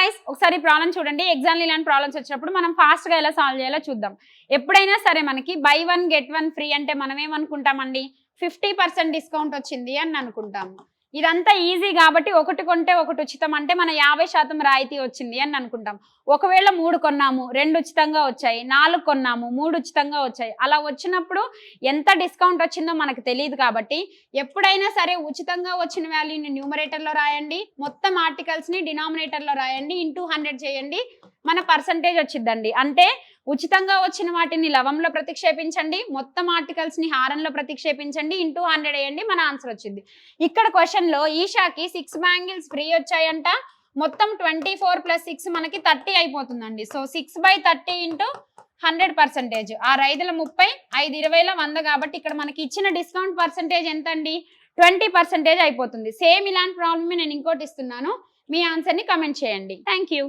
Guys ఒకసారి problem చూడండి. ఎగ్జామ్లో ఇలాంటి ప్రాబ్లమ్స్ వచ్చినప్పుడు మనం ఫాస్ట్గా ఎలా సాల్వ్ చేయాలో చూద్దాం. ఎప్పుడైనా సరే మనకి బై 1 గెట్ 1 ఫ్రీ అంటే మనం ఏమనుకుంటామండి, 50% డిస్కౌంట్ వచ్చింది అని అనుకుంటాము. ఇదంతా ఈజీ కాబట్టి ఒకటి కొంటే ఒకటి ఉచితం అంటే మన 50% రాయితీ వచ్చింది అని అనుకుంటాం. ఒకవేళ 3 కొన్నాము 2 ఉచితంగా వచ్చాయి, 4 కొన్నాము 3 ఉచితంగా వచ్చాయి. అలా వచ్చినప్పుడు ఎంత డిస్కౌంట్ వచ్చిందో మనకు తెలియదు కాబట్టి ఎప్పుడైనా సరే ఉచితంగా వచ్చిన వాల్యూని న్యూమరేటర్లో రాయండి, మొత్తం ఆర్టికల్స్ని డినామినేటర్లో రాయండి, ఇంటూ 100 చేయండి, మన పర్సంటేజ్ వచ్చిందండి. అంటే ఉచితంగా వచ్చిన వాటిని లవంలో ప్రతిక్షేపించండి, మొత్తం ఆర్టికల్స్ని హారంలో ప్రతిక్షేపించండి, ఇంటూ 100 వేయండి, మన ఆన్సర్ వచ్చింది. ఇక్కడ క్వశ్చన్లో ఈషాకి 6 బ్యాంగిల్స్ ఫ్రీ వచ్చాయంట, మొత్తం 24 + 6 మనకి 30 అయిపోతుందండి. So 6/30 into 100%. 6×5 30, 5×20 100 కాబట్టి ఇక్కడ మనకి ఇచ్చిన డిస్కౌంట్ పర్సంటేజ్ ఎంత అండి, 20% అయిపోతుంది. సేమ్ ఇలాంటి ప్రాబ్లమ్ నేను ఇంకోటి ఇస్తున్నాను, మీ ఆన్సర్ని కమెంట్ చేయండి. Thank you.